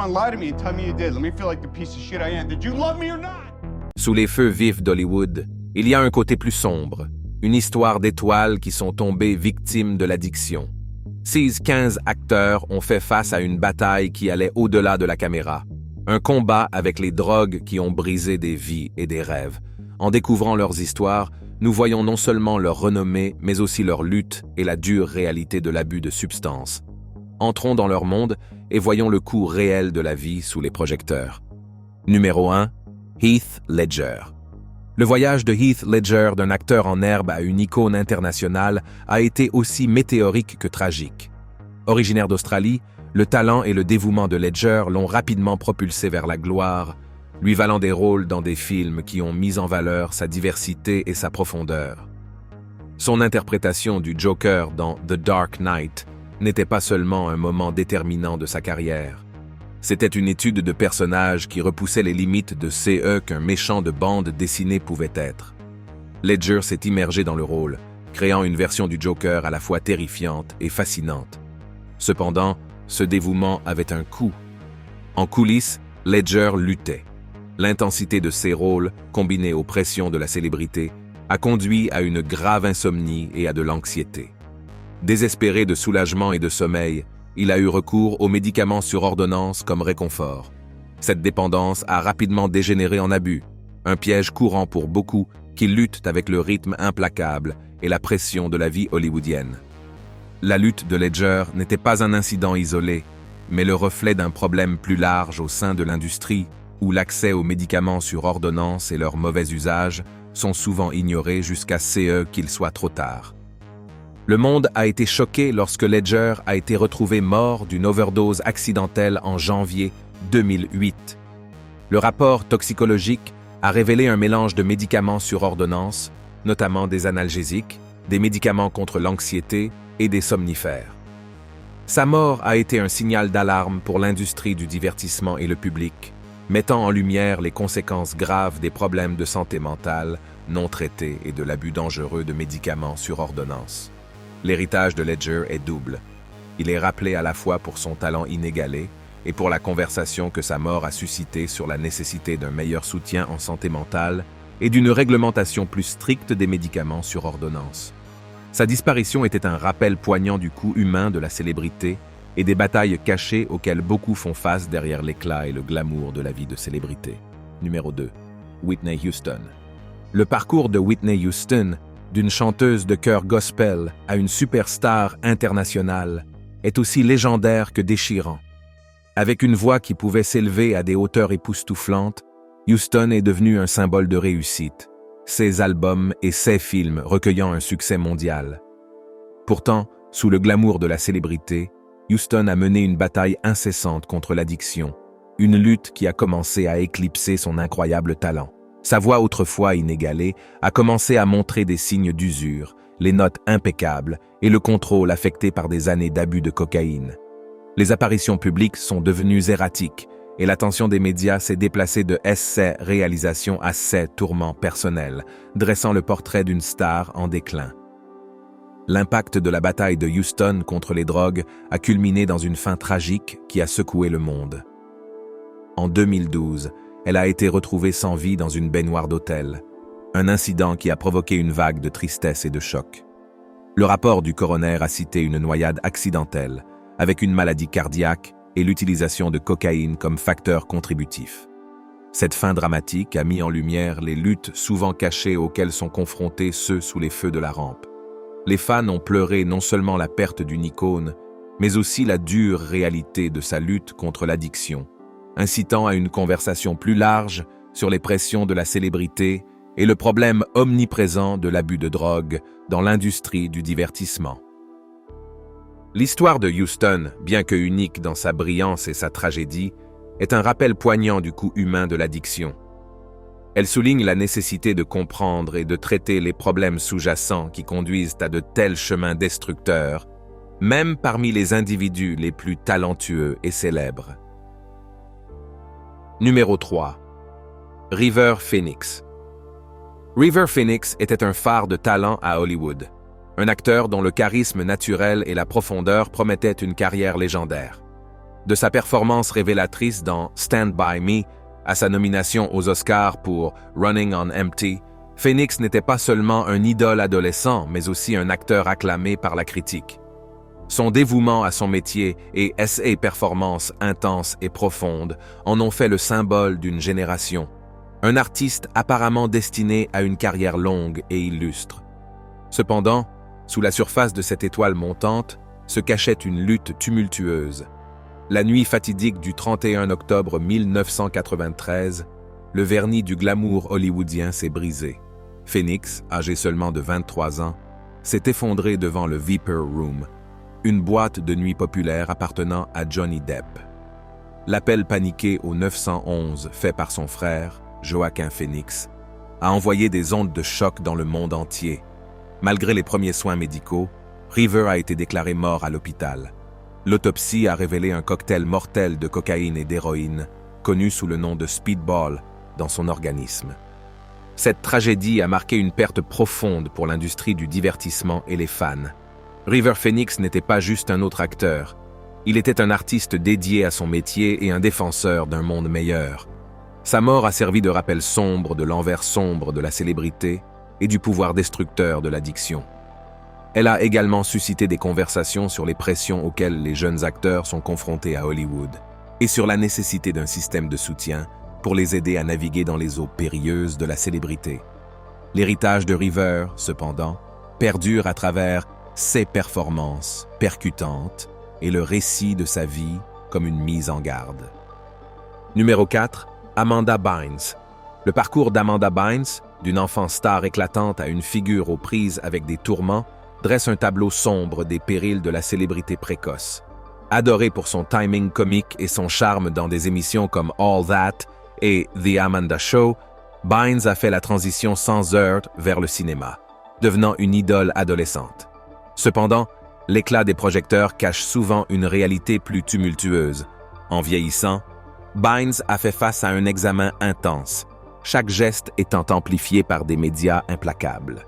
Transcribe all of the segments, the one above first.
Come on, lie to me and tell me you did. Let me feel like the piece of shit I am. Did you love me or not? Sous les feux vifs d'Hollywood, il y a un côté plus sombre, une histoire d'étoiles qui sont tombées victimes de l'addiction. Ces 15 acteurs ont fait face à une bataille qui allait au-delà de la caméra. Un combat avec les drogues qui ont brisé des vies et des rêves. En découvrant leurs histoires, nous voyons non seulement leur renommée, mais aussi leur lutte et la dure réalité de l'abus de substances. Entrons dans leur monde et voyons le coût réel de la vie sous les projecteurs. Numéro 1. Heath Ledger. Le voyage de Heath Ledger d'un acteur en herbe à une icône internationale a été aussi météorique que tragique. Originaire d'Australie, le talent et le dévouement de Ledger l'ont rapidement propulsé vers la gloire, lui valant des rôles dans des films qui ont mis en valeur sa diversité et sa profondeur. Son interprétation du Joker dans The Dark Knight n'était pas seulement un moment déterminant de sa carrière. C'était une étude de personnage qui repoussait les limites de ce qu'un méchant de bande dessinée pouvait être. Ledger s'est immergé dans le rôle, créant une version du Joker à la fois terrifiante et fascinante. Cependant, ce dévouement avait un coût. En coulisses, Ledger luttait. L'intensité de ses rôles, combinée aux pressions de la célébrité, a conduit à une grave insomnie et à de l'anxiété. Désespéré de soulagement et de sommeil, il a eu recours aux médicaments sur ordonnance comme réconfort. Cette dépendance a rapidement dégénéré en abus, un piège courant pour beaucoup qui luttent avec le rythme implacable et la pression de la vie hollywoodienne. La lutte de Ledger n'était pas un incident isolé, mais le reflet d'un problème plus large au sein de l'industrie où l'accès aux médicaments sur ordonnance et leur mauvais usage sont souvent ignorés jusqu'à ce qu'il soit trop tard. Le monde a été choqué lorsque Ledger a été retrouvé mort d'une overdose accidentelle en janvier 2008. Le rapport toxicologique a révélé un mélange de médicaments sur ordonnance, notamment des analgésiques, des médicaments contre l'anxiété et des somnifères. Sa mort a été un signal d'alarme pour l'industrie du divertissement et le public, mettant en lumière les conséquences graves des problèmes de santé mentale non traités et de l'abus dangereux de médicaments sur ordonnance. L'héritage de Ledger est double. Il est rappelé à la fois pour son talent inégalé et pour la conversation que sa mort a suscité sur la nécessité d'un meilleur soutien en santé mentale et d'une réglementation plus stricte des médicaments sur ordonnance. Sa disparition était un rappel poignant du coût humain de la célébrité et des batailles cachées auxquelles beaucoup font face derrière l'éclat et le glamour de la vie de célébrité. Numéro 2. Whitney Houston. Le parcours de Whitney Houston, d'une chanteuse de chœur gospel à une superstar internationale, est aussi légendaire que déchirant. Avec une voix qui pouvait s'élever à des hauteurs époustouflantes, Houston est devenue un symbole de réussite, ses albums et ses films recueillant un succès mondial. Pourtant, sous le glamour de la célébrité, Houston a mené une bataille incessante contre l'addiction, une lutte qui a commencé à éclipser son incroyable talent. Sa voix autrefois inégalée a commencé à montrer des signes d'usure, les notes impeccables et le contrôle affecté par des années d'abus de cocaïne. Les apparitions publiques sont devenues erratiques et l'attention des médias s'est déplacée de ses réalisations à ses tourments personnels, dressant le portrait d'une star en déclin. L'impact de la bataille de Houston contre les drogues a culminé dans une fin tragique qui a secoué le monde. En 2012, elle a été retrouvée sans vie dans une baignoire d'hôtel, un incident qui a provoqué une vague de tristesse et de choc. Le rapport du coroner a cité une noyade accidentelle, avec une maladie cardiaque et l'utilisation de cocaïne comme facteur contributif. Cette fin dramatique a mis en lumière les luttes souvent cachées auxquelles sont confrontés ceux sous les feux de la rampe. Les fans ont pleuré non seulement la perte d'une icône, mais aussi la dure réalité de sa lutte contre l'addiction, incitant à une conversation plus large sur les pressions de la célébrité et le problème omniprésent de l'abus de drogue dans l'industrie du divertissement. L'histoire de Houston, bien que unique dans sa brillance et sa tragédie, est un rappel poignant du coût humain de l'addiction. Elle souligne la nécessité de comprendre et de traiter les problèmes sous-jacents qui conduisent à de tels chemins destructeurs, même parmi les individus les plus talentueux et célèbres. Numéro 3. River Phoenix. River Phoenix était un phare de talent à Hollywood, un acteur dont le charisme naturel et la profondeur promettaient une carrière légendaire. De sa performance révélatrice dans Stand By Me à sa nomination aux Oscars pour Running on Empty, Phoenix n'était pas seulement un idole adolescent, mais aussi un acteur acclamé par la critique. Son dévouement à son métier et ses performances intenses et profondes en ont fait le symbole d'une génération. Un artiste apparemment destiné à une carrière longue et illustre. Cependant, sous la surface de cette étoile montante, se cachait une lutte tumultueuse. La nuit fatidique du 31 octobre 1993, le vernis du glamour hollywoodien s'est brisé. Phoenix, âgé seulement de 23 ans, s'est effondré devant le Viper Room, une boîte de nuit populaire appartenant à Johnny Depp. L'appel paniqué au 911 fait par son frère, Joaquin Phoenix, a envoyé des ondes de choc dans le monde entier. Malgré les premiers soins médicaux, River a été déclaré mort à l'hôpital. L'autopsie a révélé un cocktail mortel de cocaïne et d'héroïne, connu sous le nom de Speedball, dans son organisme. Cette tragédie a marqué une perte profonde pour l'industrie du divertissement et les fans. River Phoenix n'était pas juste un autre acteur. Il était un artiste dédié à son métier et un défenseur d'un monde meilleur. Sa mort a servi de rappel sombre de l'envers sombre de la célébrité et du pouvoir destructeur de l'addiction. Elle a également suscité des conversations sur les pressions auxquelles les jeunes acteurs sont confrontés à Hollywood et sur la nécessité d'un système de soutien pour les aider à naviguer dans les eaux périlleuses de la célébrité. L'héritage de River, cependant, perdure à travers ses performances percutantes et le récit de sa vie comme une mise en garde. Numéro 4, Amanda Bynes. Le parcours d'Amanda Bynes, d'une enfant star éclatante à une figure aux prises avec des tourments, dresse un tableau sombre des périls de la célébrité précoce. Adorée pour son timing comique et son charme dans des émissions comme All That et The Amanda Show, Bynes a fait la transition sans heurts vers le cinéma, devenant une idole adolescente. Cependant, l'éclat des projecteurs cache souvent une réalité plus tumultueuse. En vieillissant, Bynes a fait face à un examen intense, chaque geste étant amplifié par des médias implacables.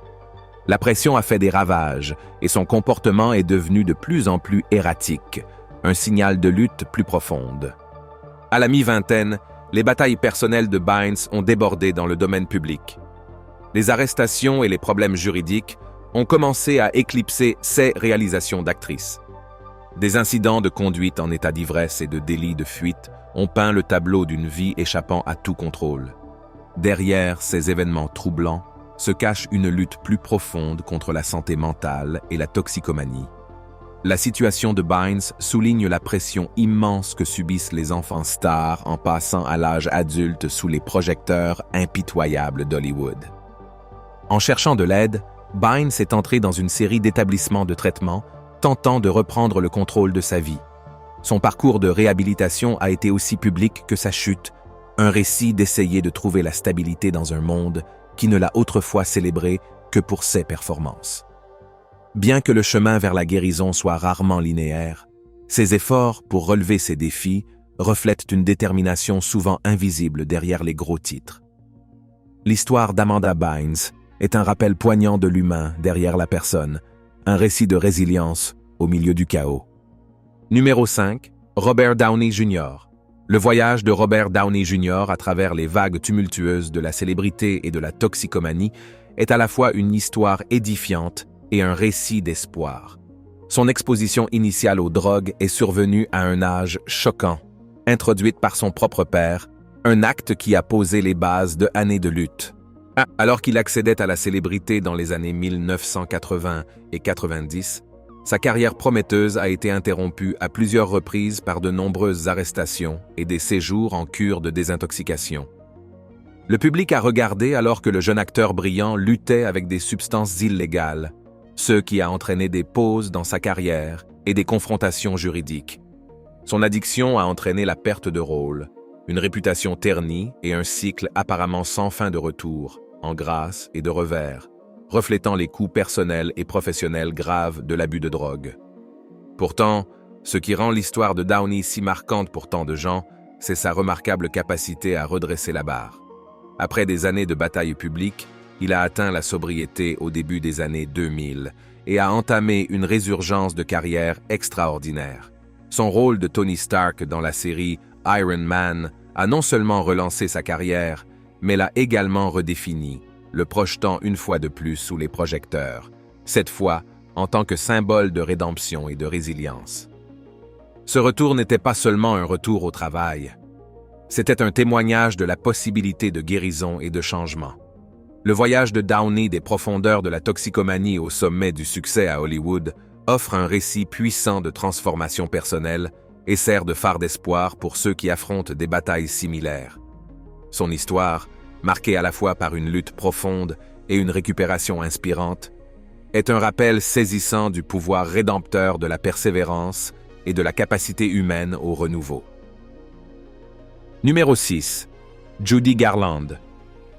La pression a fait des ravages et son comportement est devenu de plus en plus erratique, un signal de lutte plus profonde. À la mi-vingtaine, les batailles personnelles de Bynes ont débordé dans le domaine public. Les arrestations et les problèmes juridiques ont commencé à éclipser ses réalisations d'actrice. Des incidents de conduite en état d'ivresse et de délit de fuite ont peint le tableau d'une vie échappant à tout contrôle. Derrière ces événements troublants se cache une lutte plus profonde contre la santé mentale et la toxicomanie. La situation de Bynes souligne la pression immense que subissent les enfants stars en passant à l'âge adulte sous les projecteurs impitoyables d'Hollywood. En cherchant de l'aide, Bynes est entré dans une série d'établissements de traitement tentant de reprendre le contrôle de sa vie. Son parcours de réhabilitation a été aussi public que sa chute, un récit d'essayer de trouver la stabilité dans un monde qui ne l'a autrefois célébré que pour ses performances. Bien que le chemin vers la guérison soit rarement linéaire, ses efforts pour relever ces défis reflètent une détermination souvent invisible derrière les gros titres. L'histoire d'Amanda Bynes est un rappel poignant de l'humain derrière la personne, un récit de résilience au milieu du chaos. Numéro 5, Robert Downey Jr. Le voyage de Robert Downey Jr. à travers les vagues tumultueuses de la célébrité et de la toxicomanie est à la fois une histoire édifiante et un récit d'espoir. Son exposition initiale aux drogues est survenue à un âge choquant, introduite par son propre père, un acte qui a posé les bases de années de lutte. Alors qu'il accédait à la célébrité dans les années 1980 et 90, sa carrière prometteuse a été interrompue à plusieurs reprises par de nombreuses arrestations et des séjours en cure de désintoxication. Le public a regardé alors que le jeune acteur brillant luttait avec des substances illégales, ce qui a entraîné des pauses dans sa carrière et des confrontations juridiques. Son addiction a entraîné la perte de rôle, une réputation ternie et un cycle apparemment sans fin de retour, en grâce et de revers, reflétant les coûts personnels et professionnels graves de l'abus de drogue. Pourtant, ce qui rend l'histoire de Downey si marquante pour tant de gens, c'est sa remarquable capacité à redresser la barre. Après des années de bataille publique, il a atteint la sobriété au début des années 2000 et a entamé une résurgence de carrière extraordinaire. Son rôle de Tony Stark dans la série Iron Man a non seulement relancé sa carrière, mais l'a également redéfini, le projetant une fois de plus sous les projecteurs, cette fois en tant que symbole de rédemption et de résilience. Ce retour n'était pas seulement un retour au travail, c'était un témoignage de la possibilité de guérison et de changement. Le voyage de Downey des profondeurs de la toxicomanie au sommet du succès à Hollywood offre un récit puissant de transformation personnelle et sert de phare d'espoir pour ceux qui affrontent des batailles similaires. Son histoire, marquée à la fois par une lutte profonde et une récupération inspirante, est un rappel saisissant du pouvoir rédempteur de la persévérance et de la capacité humaine au renouveau. Numéro 6. Judy Garland.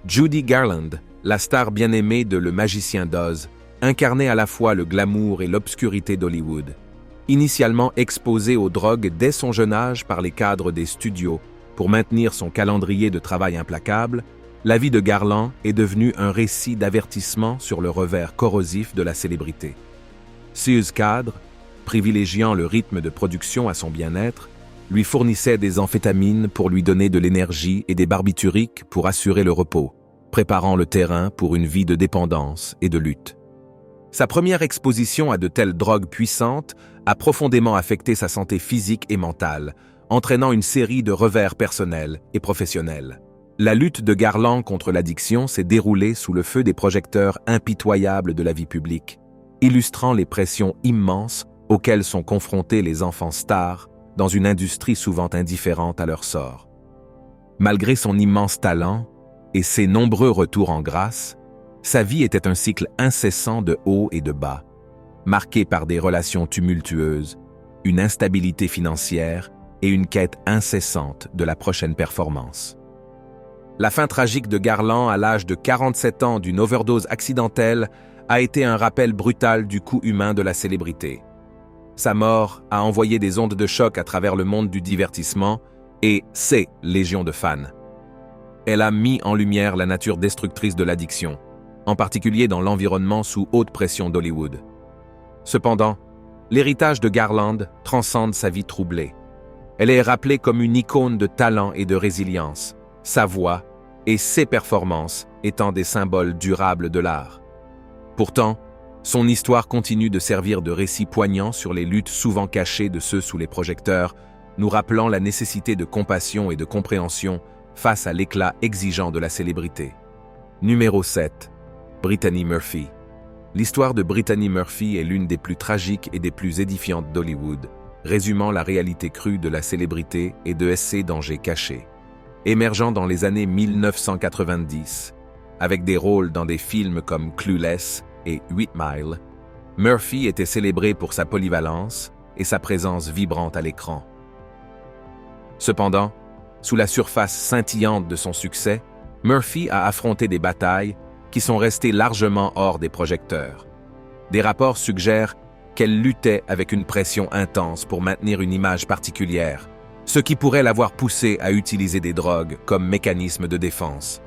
Judy Garland, la star bien-aimée de Le Magicien d'Oz, incarnait à la fois le glamour et l'obscurité d'Hollywood. Initialement exposée aux drogues dès son jeune âge par les cadres des studios pour maintenir son calendrier de travail implacable, la vie de Garland est devenue un récit d'avertissement sur le revers corrosif de la célébrité. Sears cadre, privilégiant le rythme de production à son bien-être, lui fournissait des amphétamines pour lui donner de l'énergie et des barbituriques pour assurer le repos, préparant le terrain pour une vie de dépendance et de lutte. Sa première exposition à de telles drogues puissantes a profondément affecté sa santé physique et mentale, entraînant une série de revers personnels et professionnels. La lutte de Garland contre l'addiction s'est déroulée sous le feu des projecteurs impitoyables de la vie publique, illustrant les pressions immenses auxquelles sont confrontés les enfants stars dans une industrie souvent indifférente à leur sort. Malgré son immense talent et ses nombreux retours en grâce, sa vie était un cycle incessant de hauts et de bas, marqué par des relations tumultueuses, une instabilité financière et une quête incessante de la prochaine performance. La fin tragique de Garland à l'âge de 47 ans d'une overdose accidentelle a été un rappel brutal du coût humain de la célébrité. Sa mort a envoyé des ondes de choc à travers le monde du divertissement et ses légions de fans. Elle a mis en lumière la nature destructrice de l'addiction, en particulier dans l'environnement sous haute pression d'Hollywood. Cependant, l'héritage de Garland transcende sa vie troublée. Elle est rappelée comme une icône de talent et de résilience, sa voix et ses performances étant des symboles durables de l'art. Pourtant, son histoire continue de servir de récit poignant sur les luttes souvent cachées de ceux sous les projecteurs, nous rappelant la nécessité de compassion et de compréhension face à l'éclat exigeant de la célébrité. Numéro 7. Brittany Murphy. L'histoire de Brittany Murphy est l'une des plus tragiques et des plus édifiantes d'Hollywood, résumant la réalité crue de la célébrité et de ses dangers cachés. Émergeant dans les années 1990, avec des rôles dans des films comme Clueless et 8 Mile, Murphy était célébrée pour sa polyvalence et sa présence vibrante à l'écran. Cependant, sous la surface scintillante de son succès, Murphy a affronté des batailles qui sont restées largement hors des projecteurs. Des rapports suggèrent qu'elle luttait avec une pression intense pour maintenir une image particulière, ce qui pourrait l'avoir poussée à utiliser des drogues comme mécanisme de défense.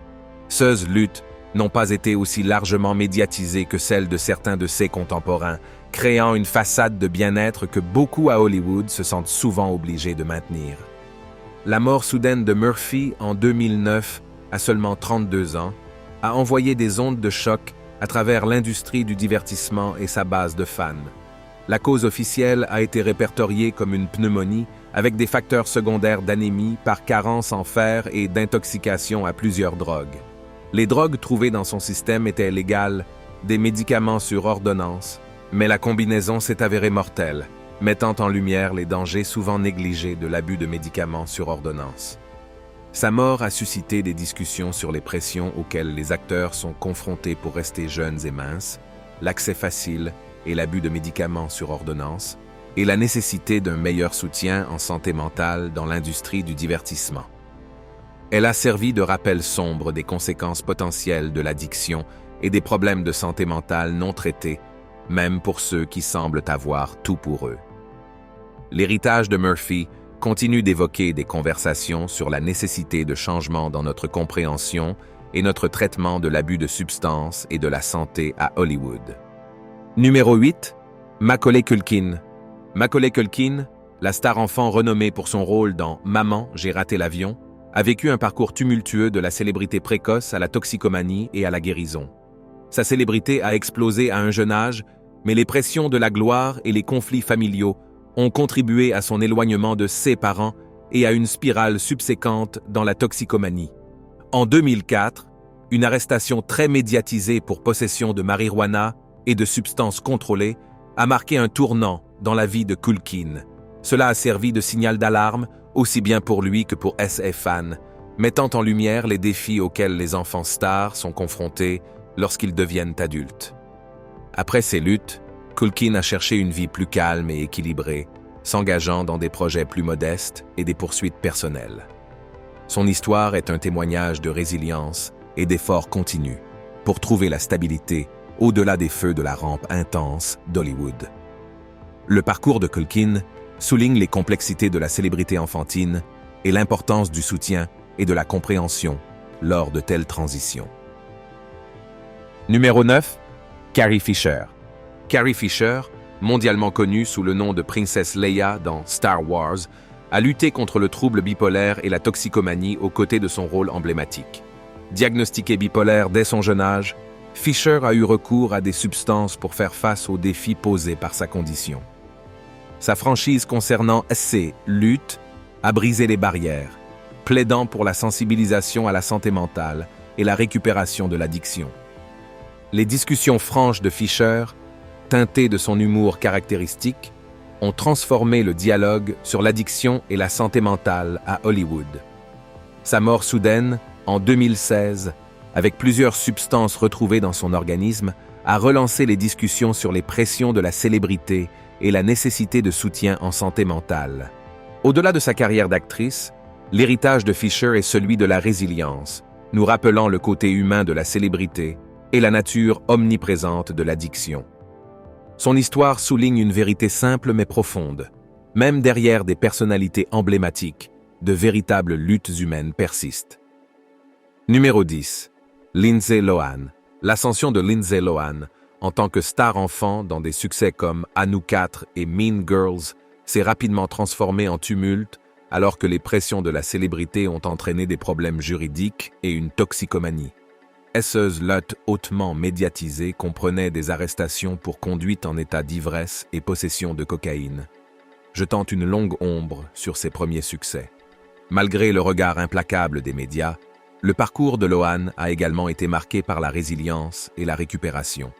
Ces luttes n'ont pas été aussi largement médiatisées que celles de certains de ses contemporains, créant une façade de bien-être que beaucoup à Hollywood se sentent souvent obligés de maintenir. La mort soudaine de Murphy en 2009, à seulement 32 ans, a envoyé des ondes de choc à travers l'industrie du divertissement et sa base de fans. La cause officielle a été répertoriée comme une pneumonie avec des facteurs secondaires d'anémie par carence en fer et d'intoxication à plusieurs drogues. Les drogues trouvées dans son système étaient légales, des médicaments sur ordonnance, mais la combinaison s'est avérée mortelle, mettant en lumière les dangers souvent négligés de l'abus de médicaments sur ordonnance. Sa mort a suscité des discussions sur les pressions auxquelles les acteurs sont confrontés pour rester jeunes et minces, l'accès facile et l'abus de médicaments sur ordonnance, et la nécessité d'un meilleur soutien en santé mentale dans l'industrie du divertissement. Elle a servi de rappel sombre des conséquences potentielles de l'addiction et des problèmes de santé mentale non traités, même pour ceux qui semblent avoir tout pour eux. L'héritage de Murphy continue d'évoquer des conversations sur la nécessité de changement dans notre compréhension et notre traitement de l'abus de substances et de la santé à Hollywood. Numéro 8. Macaulay Culkin. Macaulay Culkin, la star enfant renommée pour son rôle dans Maman, j'ai raté l'avion, a vécu un parcours tumultueux de la célébrité précoce à la toxicomanie et à la guérison. Sa célébrité a explosé à un jeune âge, mais les pressions de la gloire et les conflits familiaux ont contribué à son éloignement de ses parents et à une spirale subséquente dans la toxicomanie. En 2004, une arrestation très médiatisée pour possession de marijuana et de substances contrôlées a marqué un tournant dans la vie de Culkin. Cela a servi de signal d'alarme aussi bien pour lui que pour ses fans, mettant en lumière les défis auxquels les enfants stars sont confrontés lorsqu'ils deviennent adultes. Après ces luttes, Culkin a cherché une vie plus calme et équilibrée, s'engageant dans des projets plus modestes et des poursuites personnelles. Son histoire est un témoignage de résilience et d'efforts continus pour trouver la stabilité au-delà des feux de la rampe intense d'Hollywood. Le parcours de Culkin souligne les complexités de la célébrité enfantine et l'importance du soutien et de la compréhension lors de telles transitions. Numéro 9. Carrie Fisher. Carrie Fisher, mondialement connue sous le nom de Princesse Leia dans Star Wars, a lutté contre le trouble bipolaire et la toxicomanie aux côtés de son rôle emblématique. Diagnostiquée bipolaire dès son jeune âge, Fisher a eu recours à des substances pour faire face aux défis posés par sa condition. Sa franchise concernant ses luttes a brisé les barrières, plaidant pour la sensibilisation à la santé mentale et la récupération de l'addiction. Les discussions franches de Fisher, teintées de son humour caractéristique, ont transformé le dialogue sur l'addiction et la santé mentale à Hollywood. Sa mort soudaine, en 2016, avec plusieurs substances retrouvées dans son organisme, a relancé les discussions sur les pressions de la célébrité et la nécessité de soutien en santé mentale. Au-delà de sa carrière d'actrice, l'héritage de Fisher est celui de la résilience, nous rappelant le côté humain de la célébrité et la nature omniprésente de l'addiction. Son histoire souligne une vérité simple mais profonde. Même derrière des personnalités emblématiques, de véritables luttes humaines persistent. Numéro 10. Lindsay Lohan. L'ascension de Lindsay Lohan, en tant que star enfant dans des succès comme À nous quatre et Mean Girls, s'est rapidement transformée en tumulte alors que les pressions de la célébrité ont entraîné des problèmes juridiques et une toxicomanie. Cette lutte hautement médiatisée comprenait des arrestations pour conduite en état d'ivresse et possession de cocaïne, jetant une longue ombre sur ses premiers succès. Malgré le regard implacable des médias, le parcours de Lohan a également été marqué par la résilience et la récupération.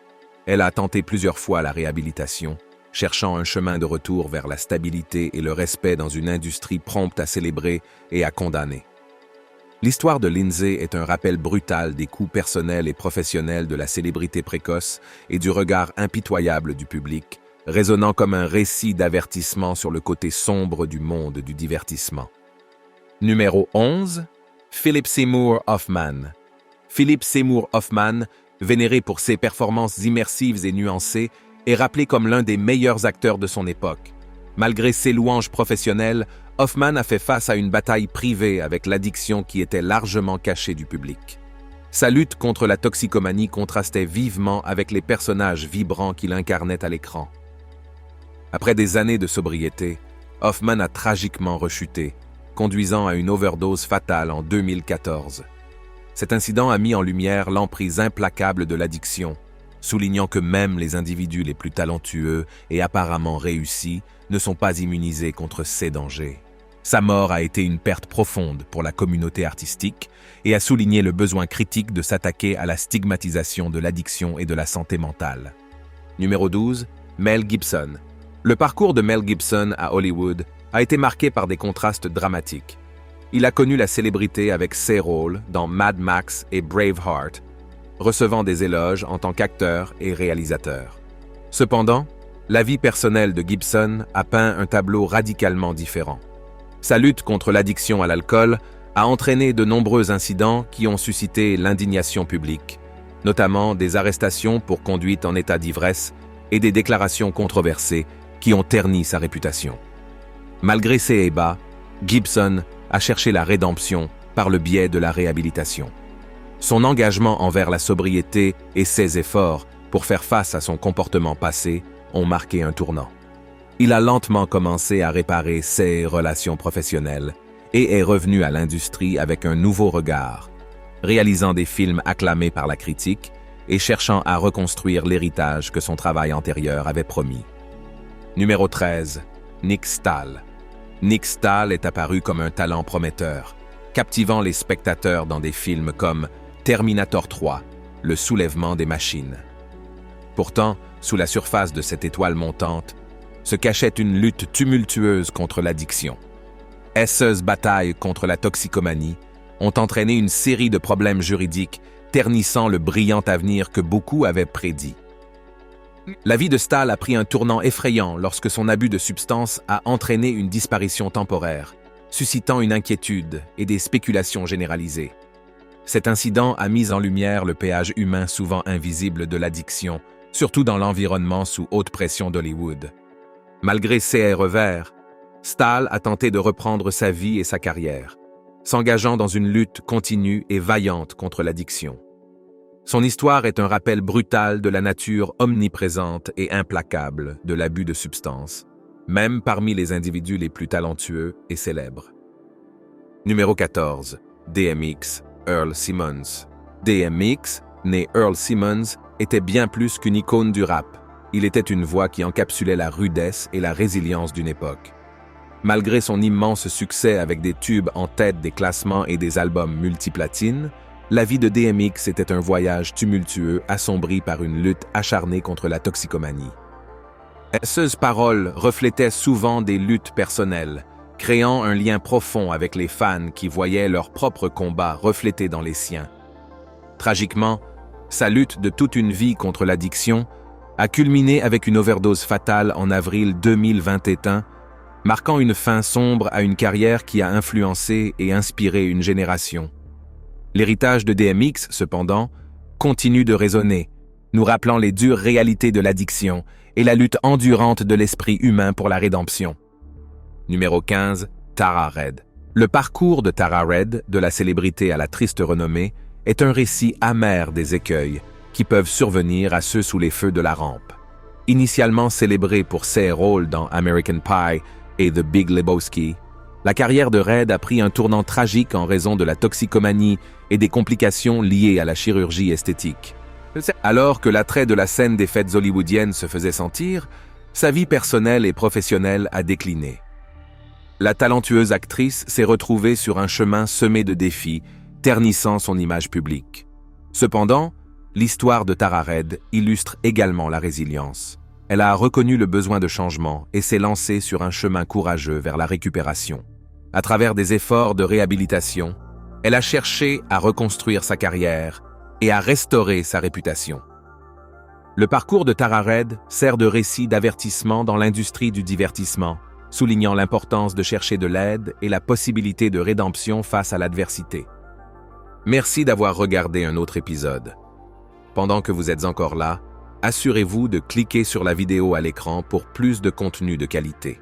Elle a tenté plusieurs fois la réhabilitation, cherchant un chemin de retour vers la stabilité et le respect dans une industrie prompte à célébrer et à condamner. L'histoire de Lindsay est un rappel brutal des coups personnels et professionnels de la célébrité précoce et du regard impitoyable du public, résonnant comme un récit d'avertissement sur le côté sombre du monde du divertissement. Numéro 11. Philip Seymour Hoffman. Philip Seymour Hoffman, vénéré pour ses performances immersives et nuancées, est rappelé comme l'un des meilleurs acteurs de son époque. Malgré ses louanges professionnelles, Hoffman a fait face à une bataille privée avec l'addiction qui était largement cachée du public. Sa lutte contre la toxicomanie contrastait vivement avec les personnages vibrants qu'il incarnait à l'écran. Après des années de sobriété, Hoffman a tragiquement rechuté, conduisant à une overdose fatale en 2014. Cet incident a mis en lumière l'emprise implacable de l'addiction, soulignant que même les individus les plus talentueux et apparemment réussis ne sont pas immunisés contre ces dangers. Sa mort a été une perte profonde pour la communauté artistique et a souligné le besoin critique de s'attaquer à la stigmatisation de l'addiction et de la santé mentale. Numéro 12. Mel Gibson. Le parcours de Mel Gibson à Hollywood a été marqué par des contrastes dramatiques. Il a connu la célébrité avec ses rôles dans Mad Max et Braveheart, recevant des éloges en tant qu'acteur et réalisateur. Cependant, la vie personnelle de Gibson a peint un tableau radicalement différent. Sa lutte contre l'addiction à l'alcool a entraîné de nombreux incidents qui ont suscité l'indignation publique, notamment des arrestations pour conduite en état d'ivresse et des déclarations controversées qui ont terni sa réputation. Malgré ces ébats, Gibson a cherché la rédemption par le biais de la réhabilitation. Son engagement envers la sobriété et ses efforts pour faire face à son comportement passé ont marqué un tournant. il a lentement commencé à réparer ses relations professionnelles et est revenu à l'industrie avec un nouveau regard, réalisant des films acclamés par la critique et cherchant à reconstruire l'héritage que son travail antérieur avait promis. Numéro 13. Nick Stahl. Nick Stahl est apparu comme un talent prometteur, captivant les spectateurs dans des films comme Terminator 3, Le soulèvement des machines. Pourtant, sous la surface de cette étoile montante, se cachait une lutte tumultueuse contre l'addiction. Haisseuse bataille contre la toxicomanie ont entraîné une série de problèmes juridiques ternissant le brillant avenir que beaucoup avaient prédit. La vie de Stahl a pris un tournant effrayant lorsque son abus de substances a entraîné une disparition temporaire, suscitant une inquiétude et des spéculations généralisées. Cet incident a mis en lumière le péage humain souvent invisible de l'addiction, surtout dans l'environnement sous haute pression d'Hollywood. Malgré ses revers, Stahl a tenté de reprendre sa vie et sa carrière, s'engageant dans une lutte continue et vaillante contre l'addiction. Son histoire est un rappel brutal de la nature omniprésente et implacable de l'abus de substances, même parmi les individus les plus talentueux et célèbres. Numéro 14. DMX, Earl Simmons. DMX, né Earl Simmons, était bien plus qu'une icône du rap. Il était une voix qui encapsulait la rudesse et la résilience d'une époque. Malgré son immense succès avec des tubes en tête des classements et des albums multiplatines, la vie de DMX était un voyage tumultueux assombri par une lutte acharnée contre la toxicomanie. Ces paroles reflétaient souvent des luttes personnelles, créant un lien profond avec les fans qui voyaient leur propre combat reflété dans les siens. Tragiquement, sa lutte de toute une vie contre l'addiction a culminé avec une overdose fatale en avril 2021, marquant une fin sombre à une carrière qui a influencé et inspiré une génération. L'héritage de DMX, cependant, continue de résonner, nous rappelant les dures réalités de l'addiction et la lutte endurante de l'esprit humain pour la rédemption. Numéro 15. Tara Reid. Le parcours de Tara Reid, de la célébrité à la triste renommée, est un récit amer des écueils qui peuvent survenir à ceux sous les feux de la rampe. Initialement célébrée pour ses rôles dans American Pie et The Big Lebowski, la carrière de Reid a pris un tournant tragique en raison de la toxicomanie et des complications liées à la chirurgie esthétique. Alors que l'attrait de la scène des fêtes hollywoodiennes se faisait sentir, sa vie personnelle et professionnelle a décliné. La talentueuse actrice s'est retrouvée sur un chemin semé de défis, ternissant son image publique. Cependant, l'histoire de Tara Reid illustre également la résilience. Elle a reconnu le besoin de changement et s'est lancée sur un chemin courageux vers la récupération. À travers des efforts de réhabilitation, elle a cherché à reconstruire sa carrière et à restaurer sa réputation. Le parcours de Tara Reid sert de récit d'avertissement dans l'industrie du divertissement, soulignant l'importance de chercher de l'aide et la possibilité de rédemption face à l'adversité. Merci d'avoir regardé un autre épisode. Pendant que vous êtes encore là, assurez-vous de cliquer sur la vidéo à l'écran pour plus de contenu de qualité.